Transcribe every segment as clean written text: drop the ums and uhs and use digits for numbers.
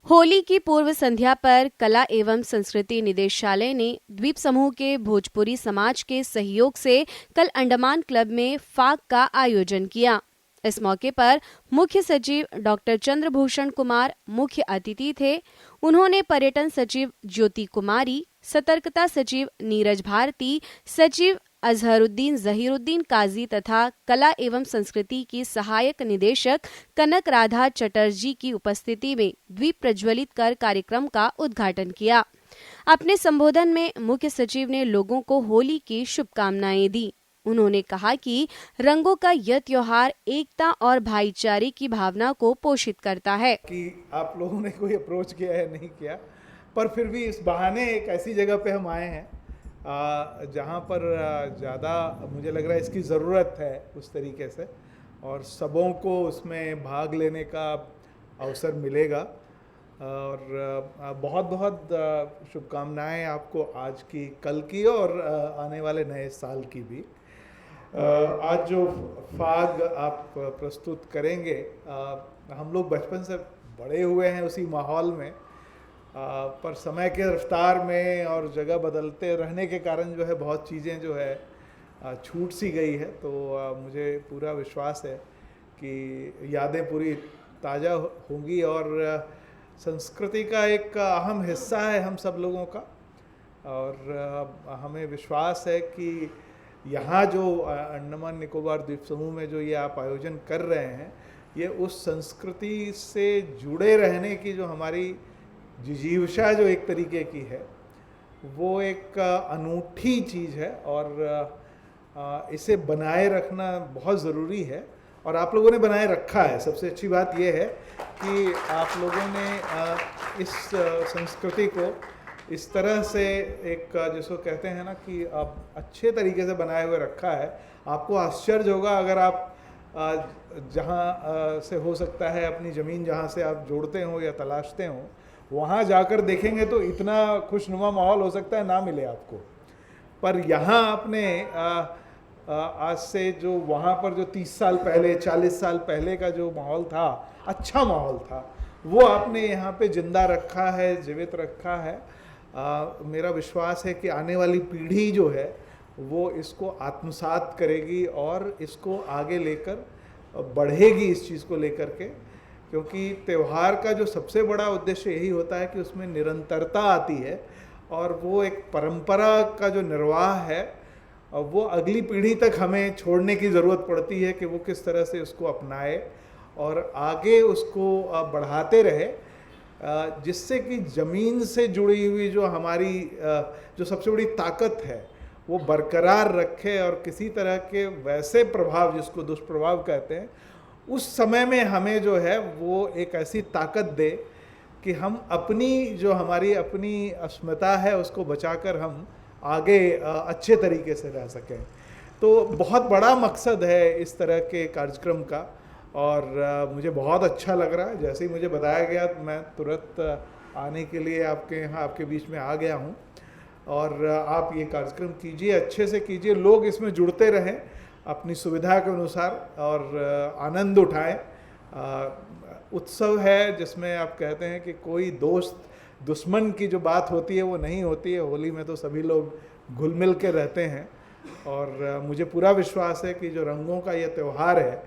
होली की पूर्व संध्या पर कला एवं संस्कृति निदेशालय ने द्वीप समूह के भोजपुरी समाज के सहयोग से कल अंडमान क्लब में फाग का आयोजन किया। इस मौके पर मुख्य सचिव डॉक्टर चंद्रभूषण कुमार मुख्य अतिथि थे। उन्होंने पर्यटन सचिव ज्योति कुमारी, सतर्कता सचिव नीरज भारती, सचिव अजहरुद्दीन जहीरुद्दीन काजी तथा कला एवं संस्कृति की सहायक निदेशक कनक राधा चटर्जी की उपस्थिति में दीप प्रज्वलित कर कार्यक्रम का उद्घाटन किया। अपने संबोधन में मुख्य सचिव ने लोगों को होली की शुभकामनाएं दी। उन्होंने कहा कि रंगों का यह त्योहार एकता और भाईचारे की भावना को पोषित करता है। कि आप लोगों ने कोई अप्रोच किया है नहीं किया, पर फिर भी इस बहाने एक ऐसी जगह पे हम आए हैं जहाँ पर ज़्यादा मुझे लग रहा है इसकी ज़रूरत है उस तरीके से, और सबों को उसमें भाग लेने का अवसर मिलेगा। और बहुत बहुत शुभकामनाएं आपको आज की, कल की और आने वाले नए साल की भी। आज जो फाग आप प्रस्तुत करेंगे, हम लोग बचपन से बड़े हुए हैं उसी माहौल में, पर समय के रफ्तार में और जगह बदलते रहने के कारण जो है बहुत चीज़ें जो है छूट सी गई है। तो मुझे पूरा विश्वास है कि यादें पूरी ताज़ा होंगी और संस्कृति का एक अहम हिस्सा है हम सब लोगों का। और हमें विश्वास है कि यहाँ जो अंडमान निकोबार द्वीप समूह में जो ये आप आयोजन कर रहे हैं, ये उस संस्कृति से जुड़े रहने की जो हमारी जिजीविषा जो एक तरीके की है, वो एक अनूठी चीज़ है और इसे बनाए रखना बहुत ज़रूरी है। और आप लोगों ने बनाए रखा है। सबसे अच्छी बात यह है कि आप लोगों ने इस संस्कृति को इस तरह से एक, जिसको कहते हैं ना कि आप अच्छे तरीके से बनाए हुए रखा है। आपको आश्चर्य होगा अगर आप जहाँ से हो सकता है अपनी ज़मीन जहाँ से आप जोड़ते हो या तलाशते हो, वहाँ जाकर देखेंगे तो इतना खुशनुमा माहौल हो सकता है ना मिले आपको। पर यहाँ आपने आज से जो वहाँ पर जो 30 साल पहले, 40 साल पहले का जो माहौल था, अच्छा माहौल था, वो आपने यहाँ पे जिंदा रखा है, जीवित रखा है। मेरा विश्वास है कि आने वाली पीढ़ी जो है वो इसको आत्मसात करेगी और इसको आगे लेकर बढ़ेगी इस चीज़ को लेकर के, क्योंकि त्यौहार का जो सबसे बड़ा उद्देश्य यही होता है कि उसमें निरंतरता आती है और वो एक परंपरा का जो निर्वाह है वो अगली पीढ़ी तक हमें छोड़ने की ज़रूरत पड़ती है कि वो किस तरह से उसको अपनाए और आगे उसको बढ़ाते रहे, जिससे कि ज़मीन से जुड़ी हुई जो हमारी जो सबसे बड़ी ताकत है वो बरकरार रखे और किसी तरह के वैसे प्रभाव, जिसको दुष्प्रभाव कहते हैं, उस समय में हमें जो है वो एक ऐसी ताकत दे कि हम अपनी जो हमारी अपनी अस्मिता है उसको बचाकर हम आगे अच्छे तरीके से रह सकें। तो बहुत बड़ा मकसद है इस तरह के कार्यक्रम का और मुझे बहुत अच्छा लग रहा है। जैसे ही मुझे बताया गया मैं तुरंत आने के लिए आपके यहाँ, आपके बीच में आ गया हूँ। और आप ये कार्यक्रम कीजिए, अच्छे से कीजिए, लोग इसमें जुड़ते रहें अपनी सुविधा के अनुसार और आनंद उठाएं। उत्सव है जिसमें आप कहते हैं कि कोई दोस्त दुश्मन की जो बात होती है वो नहीं होती है। होली में तो सभी लोग घुल मिल के रहते हैं और मुझे पूरा विश्वास है कि जो रंगों का ये त्यौहार है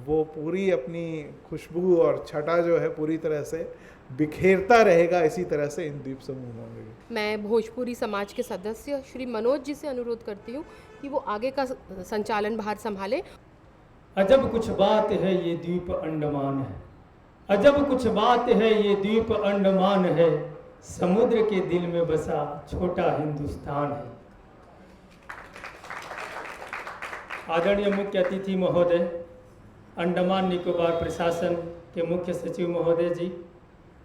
वो पूरी अपनी खुशबू और छटा जो है पूरी तरह से बिखेरता रहेगा इसी तरह से इन द्वीप समूहों में। मैं भोजपुरी समाज के सदस्य श्री मनोज जी से अनुरोध करती हूँ कि वो आगे का संचालन भार संभाले। अजब कुछ बात है ये द्वीप अंडमान है, अजब कुछ बात है ये द्वीप अंडमान है, समुद्र के दिल में बसा छोटा हिंदुस्तान है। आदरणीय मुख्य अतिथि महोदय, अंडमान निकोबार प्रशासन के मुख्य सचिव महोदय जी,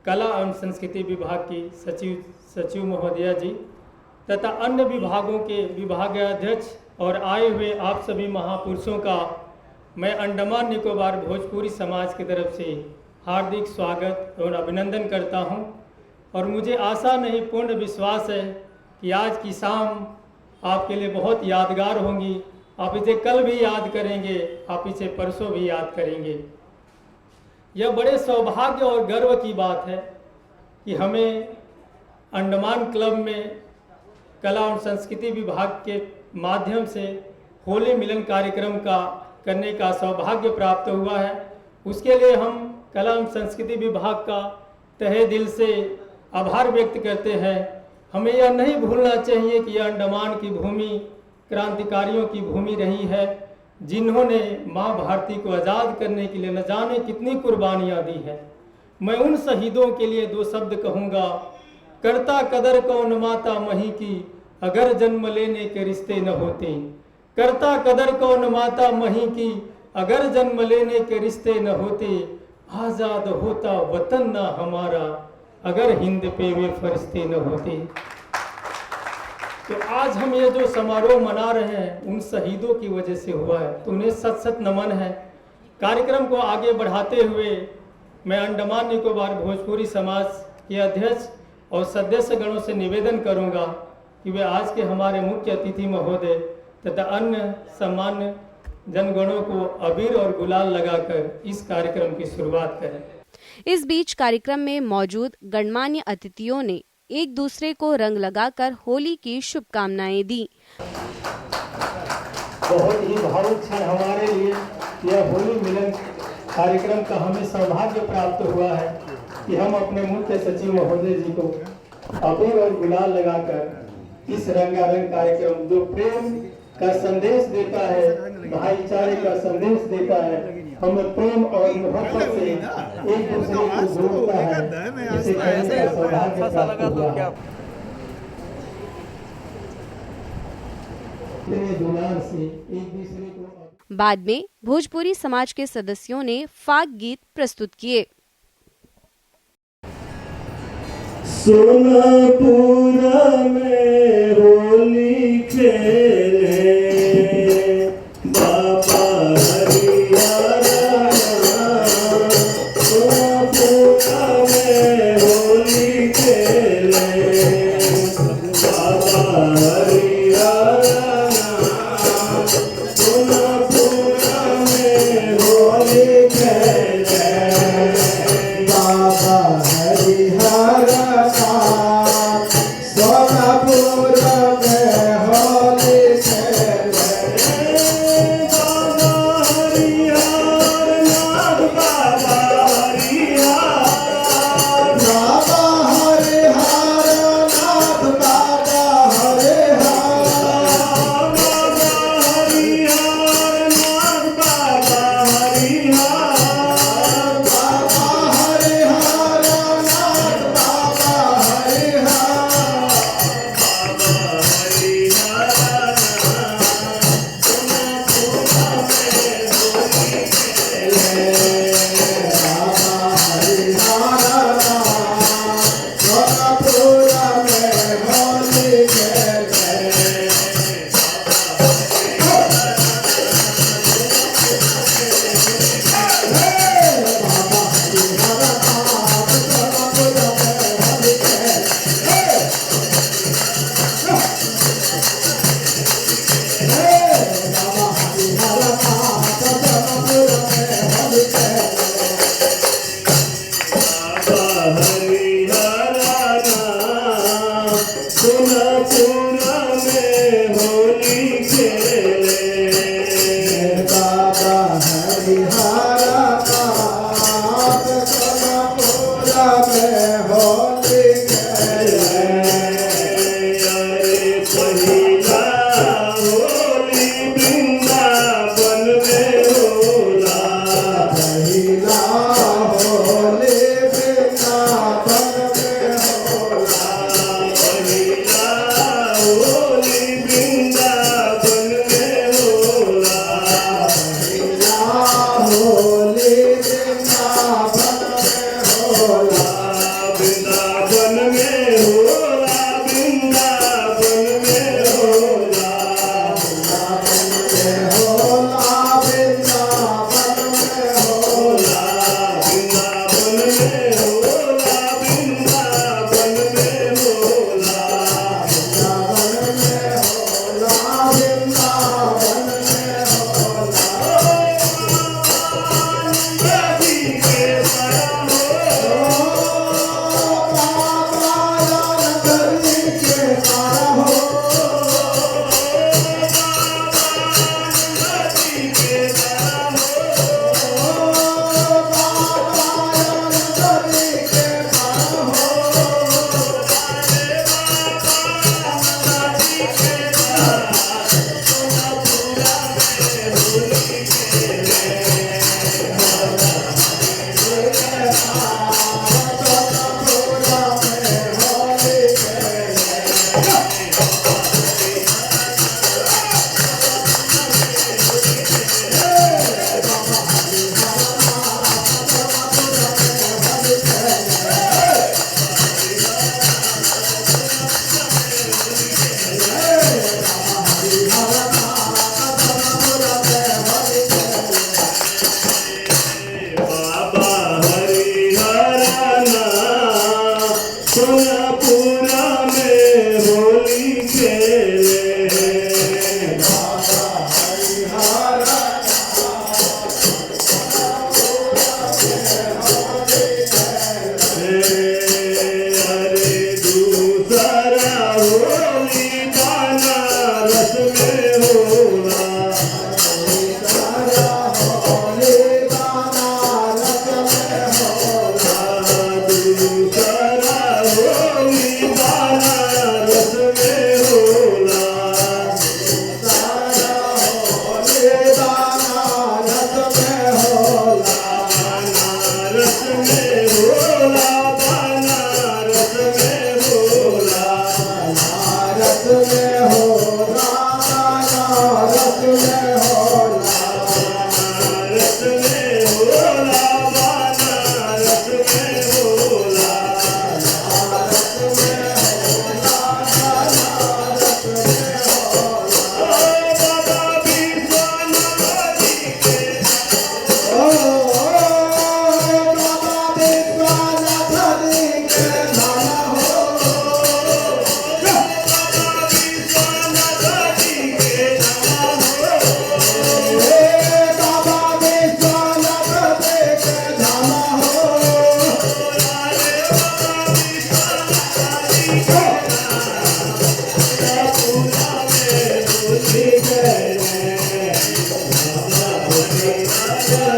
कला एवं संस्कृति विभाग की सचिव महोदया जी तथा अन्य विभागों के विभागाध्यक्ष और आए हुए आप सभी महापुरुषों का मैं अंडमान निकोबार भोजपुरी समाज की तरफ से हार्दिक स्वागत और अभिनंदन करता हूं। और मुझे आशा नहीं, पूर्ण विश्वास है कि आज की शाम आपके लिए बहुत यादगार होंगी। आप इसे कल भी याद करेंगे, आप इसे परसों भी याद करेंगे। यह बड़े सौभाग्य और गर्व की बात है कि हमें अंडमान क्लब में कला और संस्कृति विभाग के माध्यम से होली मिलन कार्यक्रम का करने का सौभाग्य प्राप्त हुआ है। उसके लिए हम कला एवं संस्कृति विभाग का तहे दिल से आभार व्यक्त करते हैं। हमें यह नहीं भूलना चाहिए कि यह अंडमान की भूमि क्रांतिकारियों की भूमि रही है, जिन्होंने माँ भारती को आज़ाद करने के लिए न जाने कितनी कुर्बानियाँ दी हैं। मैं उन शहीदों के लिए दो शब्द कहूँगा, करता कदर कौन माता मही की, अगर जन्म लेने के रिश्ते न होते। करता कदर कौन माता मही की, अगर जन्म लेने के रिश्ते न होते। आज़ाद होता वतन ना हमारा, अगर हिंद पे वे फरिश्ते न होते। तो आज हम ये जो समारोह मना रहे हैं उन शहीदों की वजह से हुआ है, तो उन्हें सत सत नमन है। कार्यक्रम को आगे बढ़ाते हुए मैं अंडमान निकोबार भोजपुरी समाज के अध्यक्ष और सदस्य गणों से निवेदन करूंगा कि वे आज के हमारे मुख्य अतिथि महोदय तथा अन्य सम्मान्य जनगणों को अबीर और गुलाल लगाकर इस कार्यक्रम की शुरुआत करें। इस बीच कार्यक्रम में मौजूद गणमान्य अतिथियों ने एक दूसरे को रंग लगाकर होली की शुभकामनाएं दी। बहुत ही भावुक क्षण हमारे लिए यह होली मिलन कार्यक्रम का हमें सौभाग्य प्राप्त हुआ है कि हम अपने मुख्य सचिव महोदय जी को अबीर और गुलाल लगाकर इस रंगारंग कार्यक्रम जो प्रेम का संदेश देता है, भाईचारे का संदेश देता है, हमें प्रेम और मोहब्बत से एक दूसरे को जोड़ता है, इसे करने का सौभाग्य प्राप्त हुआ है। दुलार से एक दूसरे को। बाद में भोजपुरी समाज के सदस्यों ने फाग गीत प्रस्तुत किए। सोनापुरा में होली खेले बाबा हरियारा, सोनापुरा में होली खेले बाबा हरियारा, सोनापुरा में होली खेले बाबा हरियारा,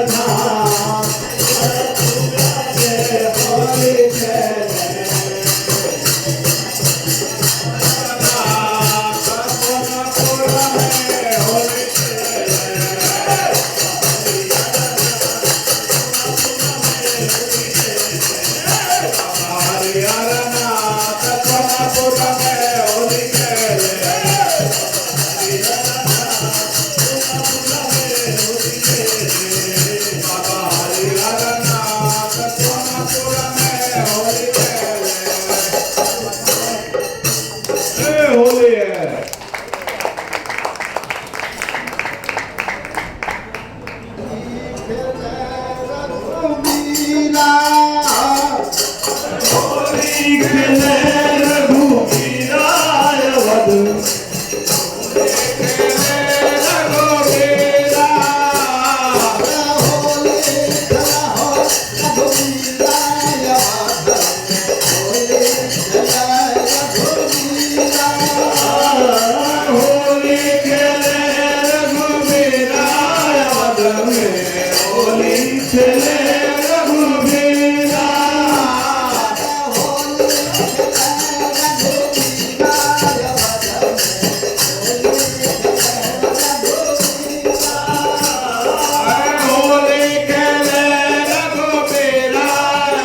धाम में होली खेले होली है। होली खेले रघुवीरा वध होली खेले रघुवीरा वध में होली खेले रघुवीरा होली खेले रघुवीरा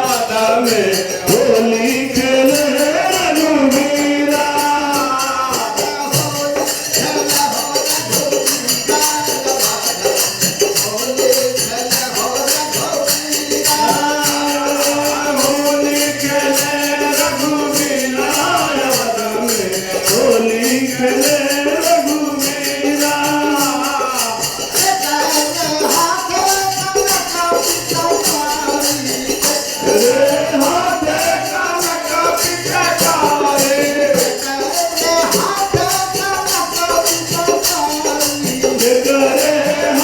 वध में होली खेले रघुवीरा होली खेले रघुवीरा वध में होली खेले रघुवीरा रे हाथे कनक पिचकारी रे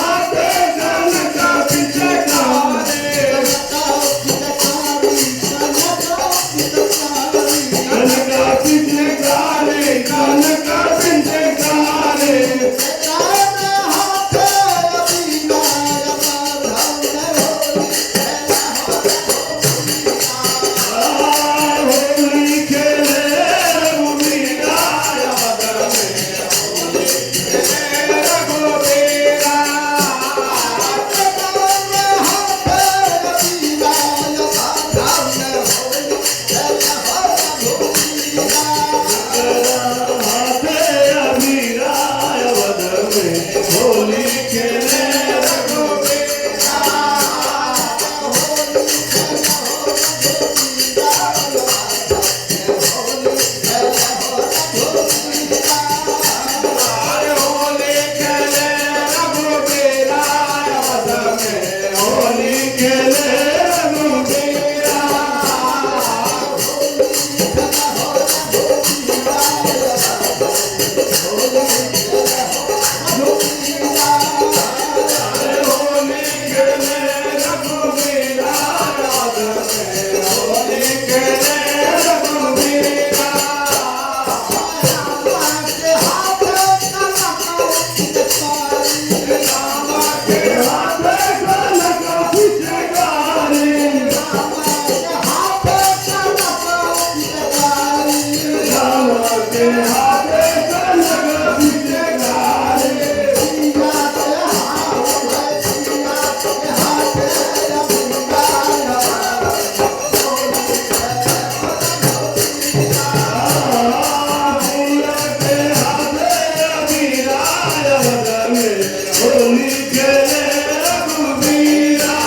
हाथे कनक पिचकारी कनक पिचकारी कनक पिचकारी होली खेले रघुवीरा वध में होली खेले रघुवीरा हाथे अबीरा वध में होली खेले रघुवीरा होली खेले रघुवीरा वध में होली खेले रघुवीरा होली खेले रघुवीरा वध में होली खेले रघुवीरा के हाथे कनक पिचकारी रामा के हाथे कनक पिचकारी फूल के हाथे अबीरा वध में होली खेले रघुवीरा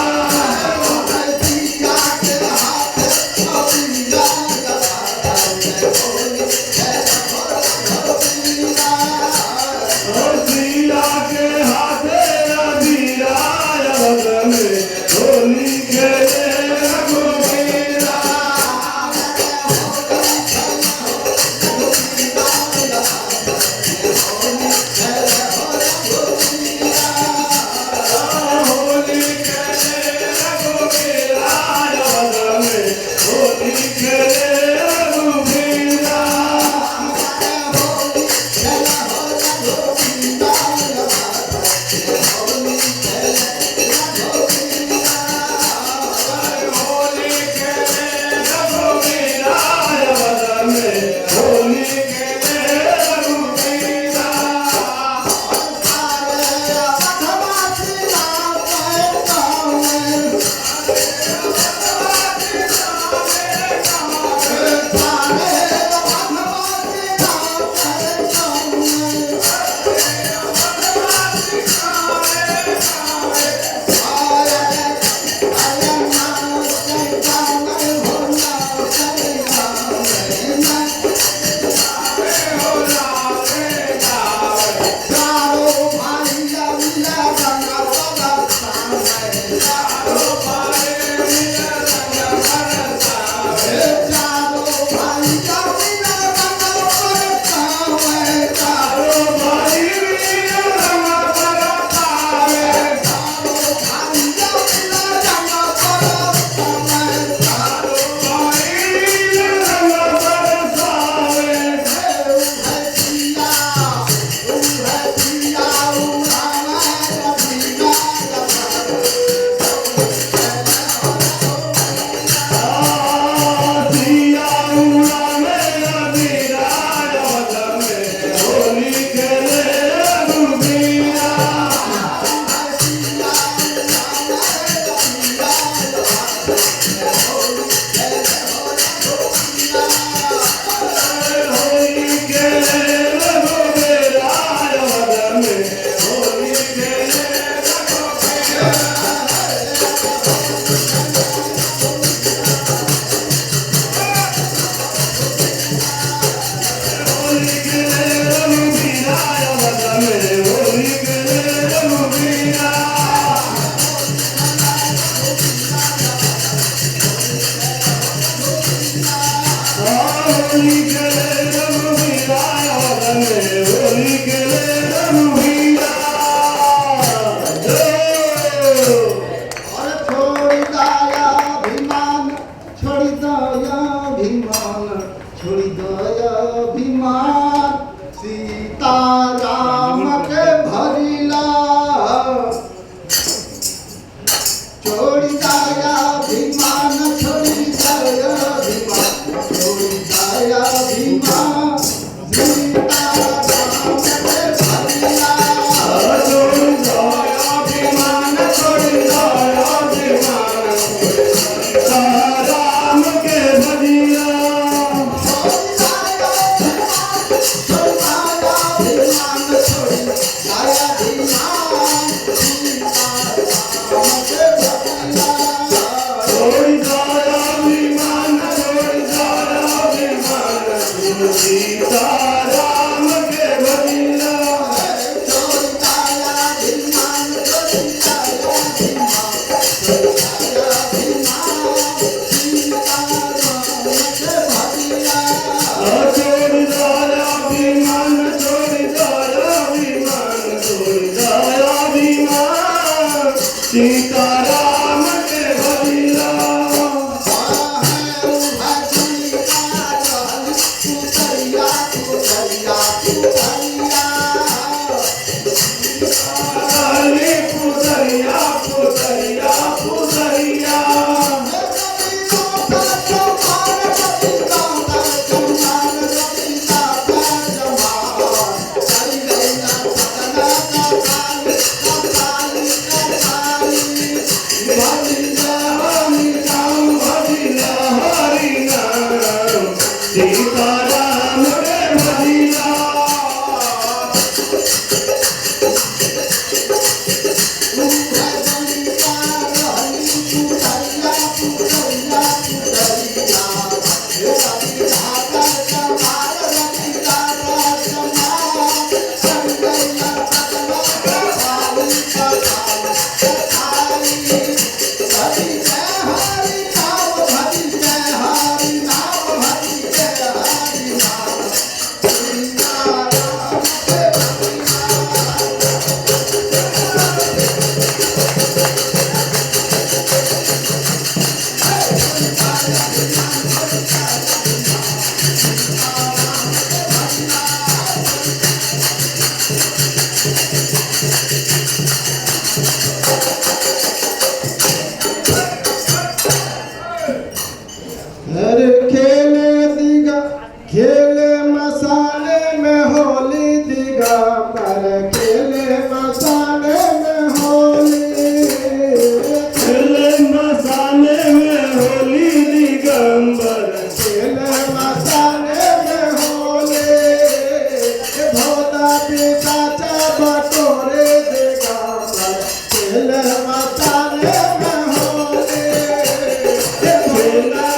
सीला के हाथे अबीरा वध में होली खेले रघुवीरा होली खेले रघुवीरा वध में होली खेले रघुवीरा छोड़ी जाया अभिमान छोड़ी जाया अभिमान छोड़ी जाया अभिमान सीताराम के भजिया छोड़ी जाया अभिमान छोड़ी जाया अभिमान सीताराम के भजिया सीताराम के भजिया छोड़ जाया अभिमान छोड़ जाया अभिमान छोड़ जाया अभिमान सीताराम के भजिया पुतरिया पुतरिया पुतरिया सीताराम के भजिया अरे खेले दिगा खेले मसाले में होली दिगा पर खेले मसाले में होली खेले मसाले में होली दिगंबर खेले मसाले में होली भोला पिता बटोरे दिगा पर खेले मसाले में होली भोला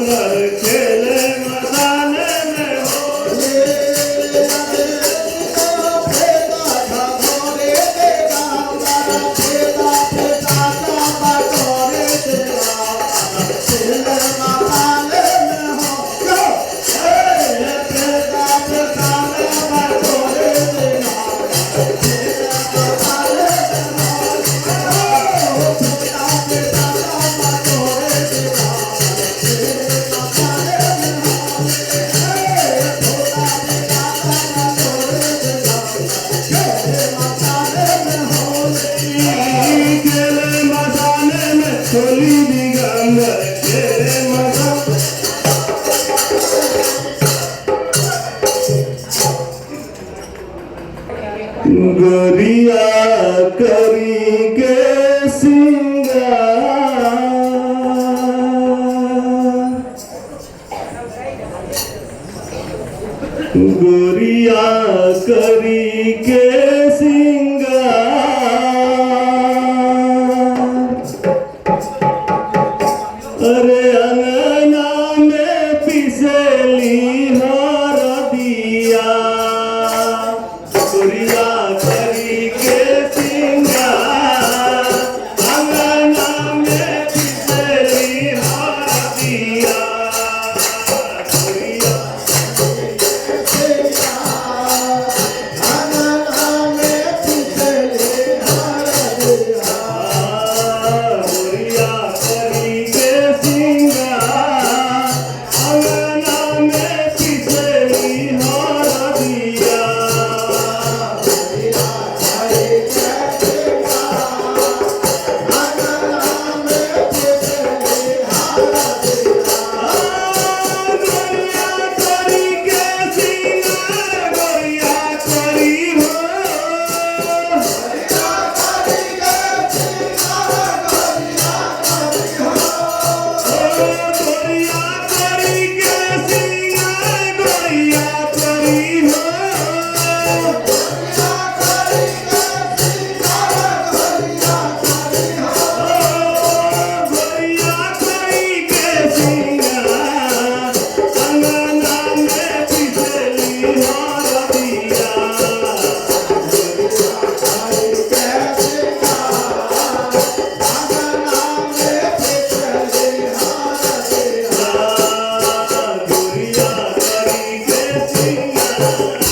दिगंबर खेले मसाले में होली होली दिगंबर खेले मसाले गोरिया करी के सिंगार गोरिया करी के सिंगार अरे अंगना में पिसली हरदिया गोरिया करी के सिंगार अंगना में पिसली हरदिया गोरिया गोरिया करी के सिंगार अंगना में पिसली हरदिया गोरिया करी के सिंगार गोरिया करी हो गोरिया करी के सिंगार गोरिया करी हो गोरिया करी के सिंगार अंगना में पिसली हरदिया गोरिया करी के सिंगार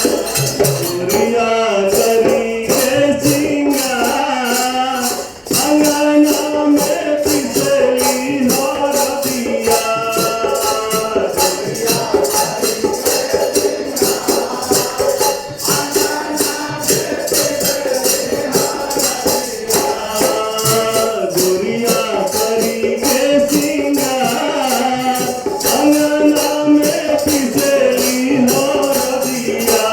गोरिया करी के सिंगार अंगना में पिसली हरदिया गोरिया करी के सिंगार अंगना में पिसली हरदिया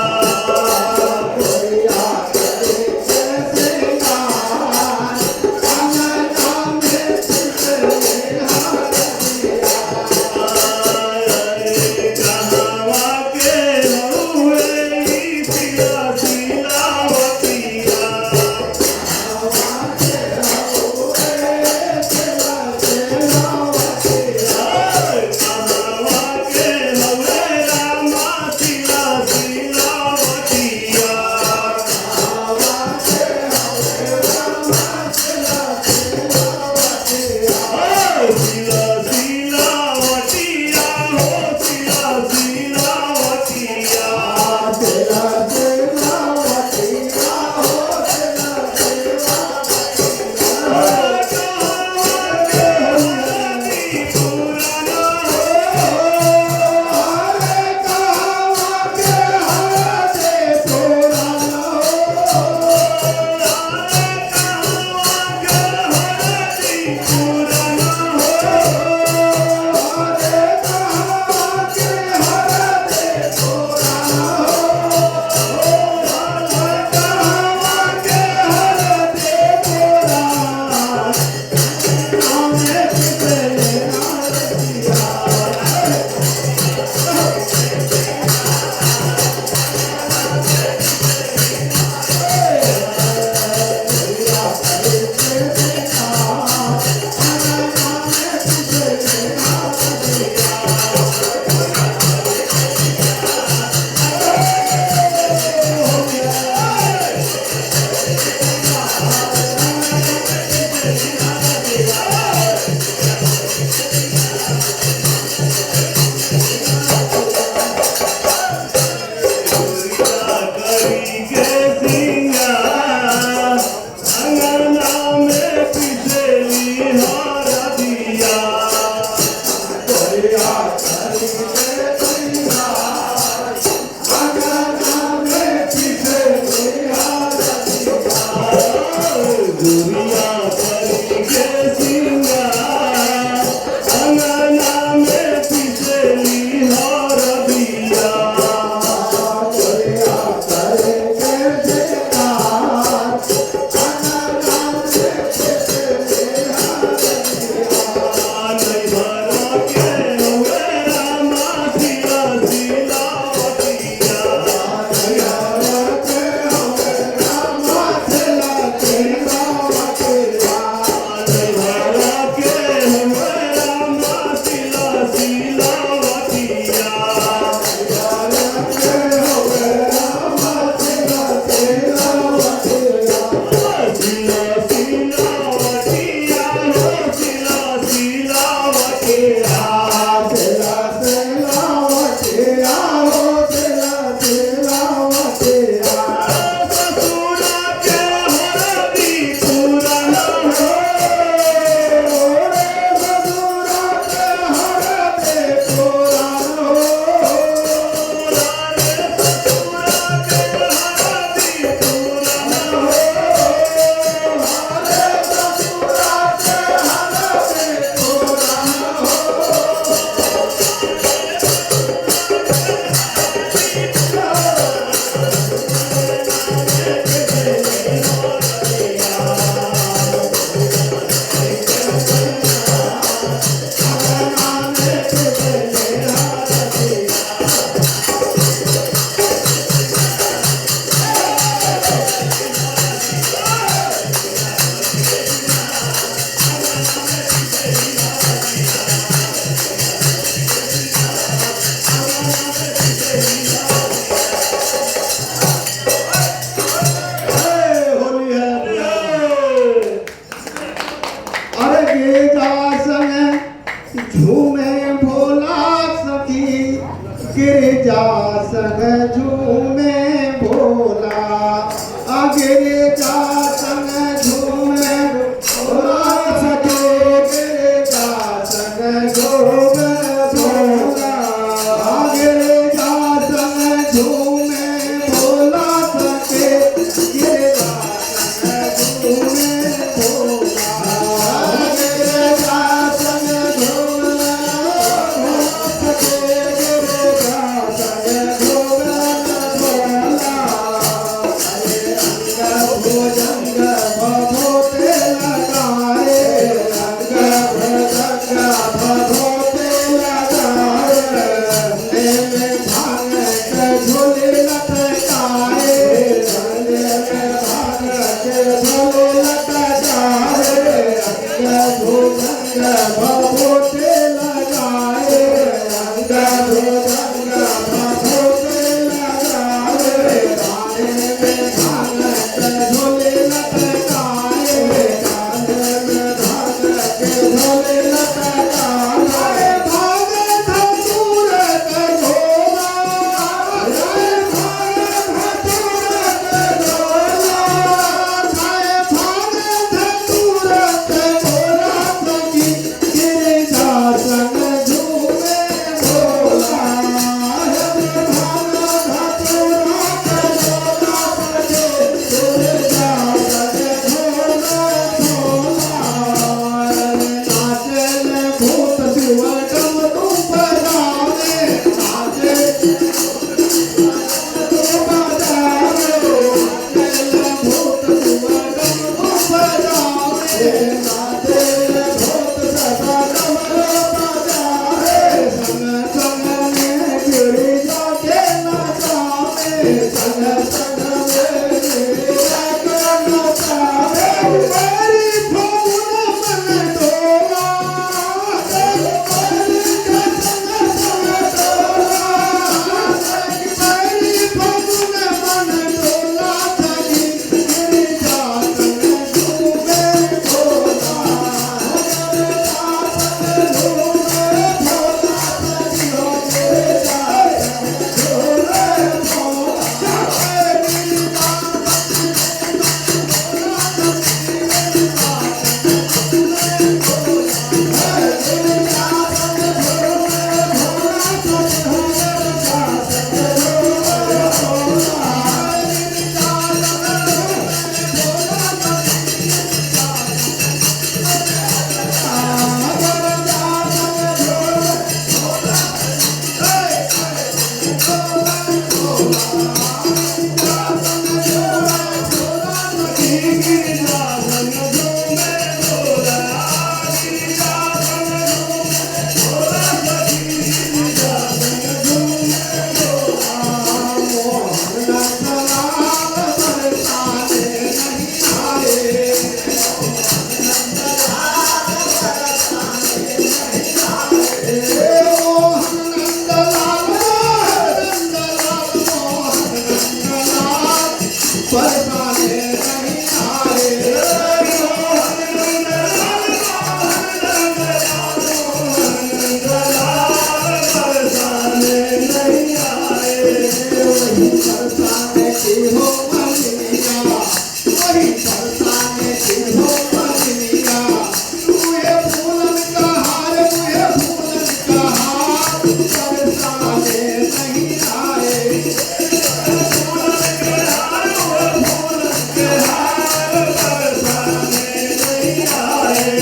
गोरिया करी के सिंगार अंगना संग झूमे भोला आगे जा संग झूमे भोला सके जा संग झूमे भोला आगे जा संग झूमे भोला सके जा संग झूमे भोला आगे जा संग झूमे सके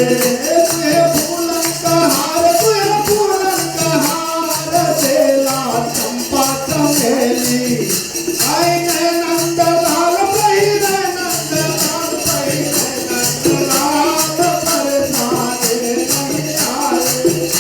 फूलन का हार फूलन का हार देला चंपा चमेली आई नंद लाल पहिरे नंद लाल परेशानी नहीं आए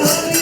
हरि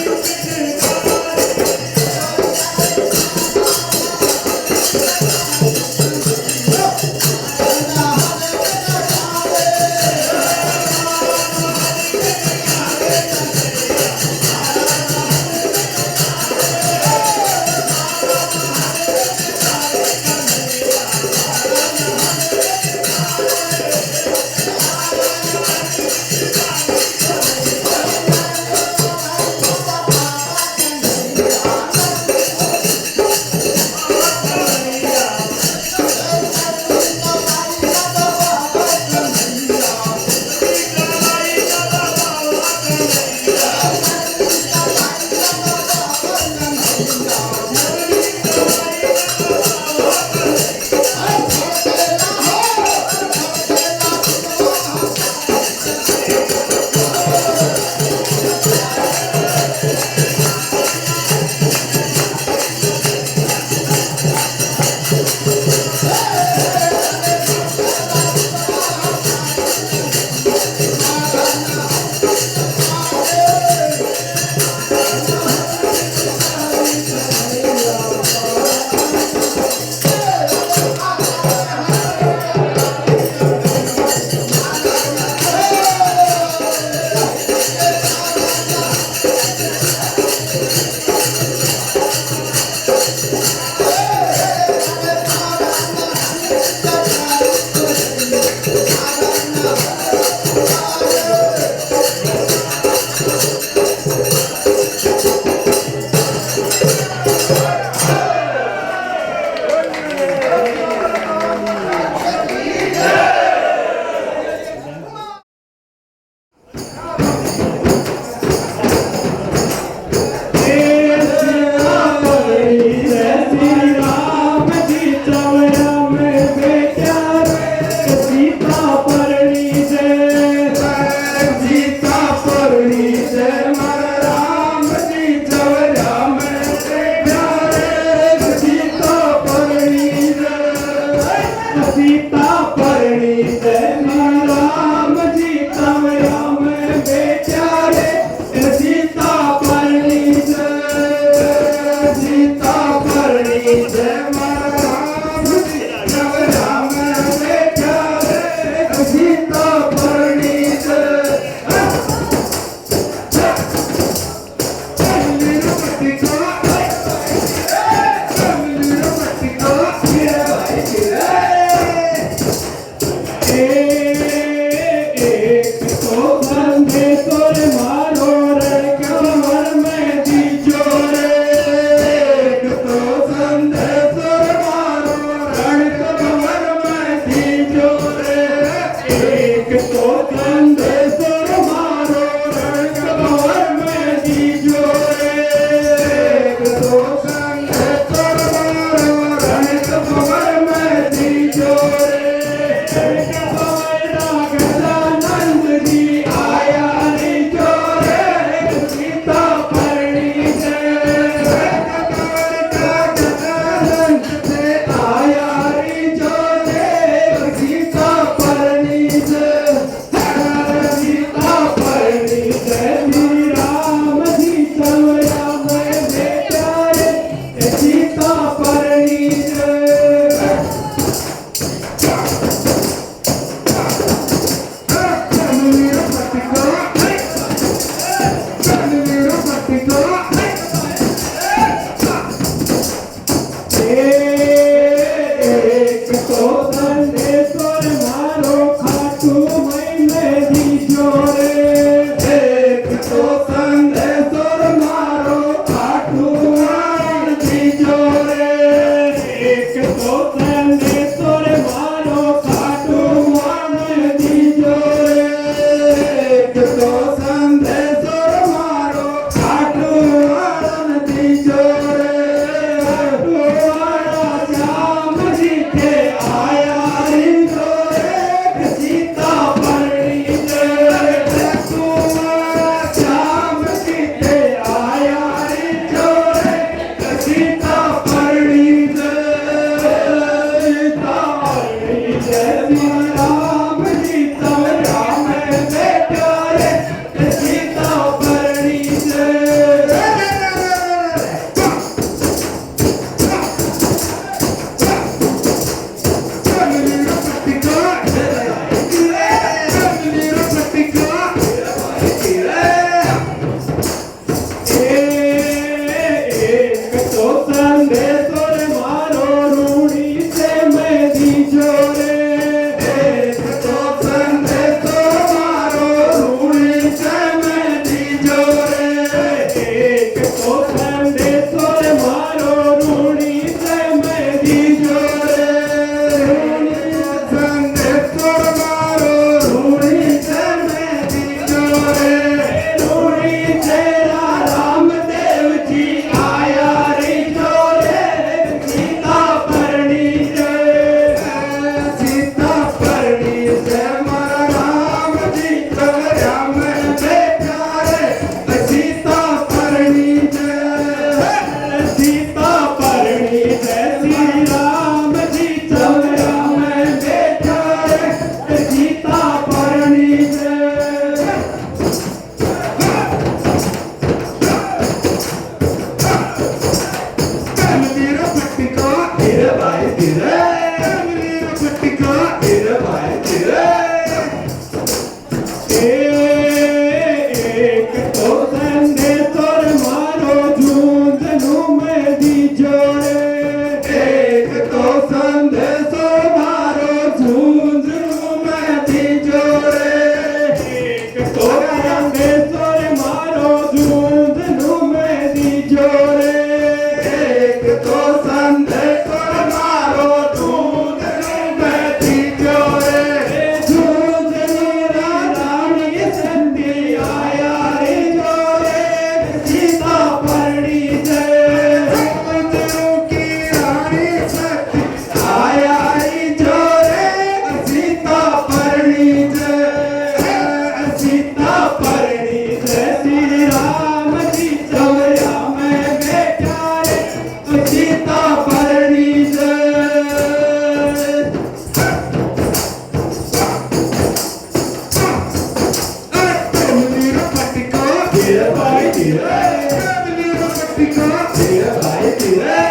धीरे भाई धीरे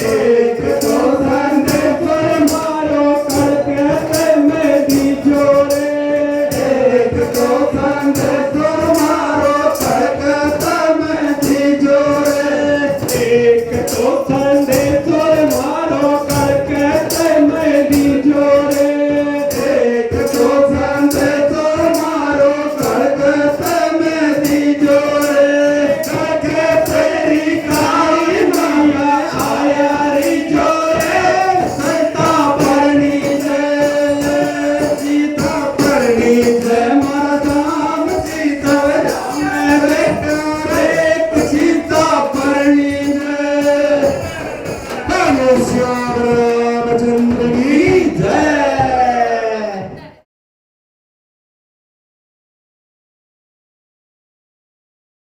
एक तो संगे पर मारो करके में भी जोड़े एक तो संगे तो मारो करके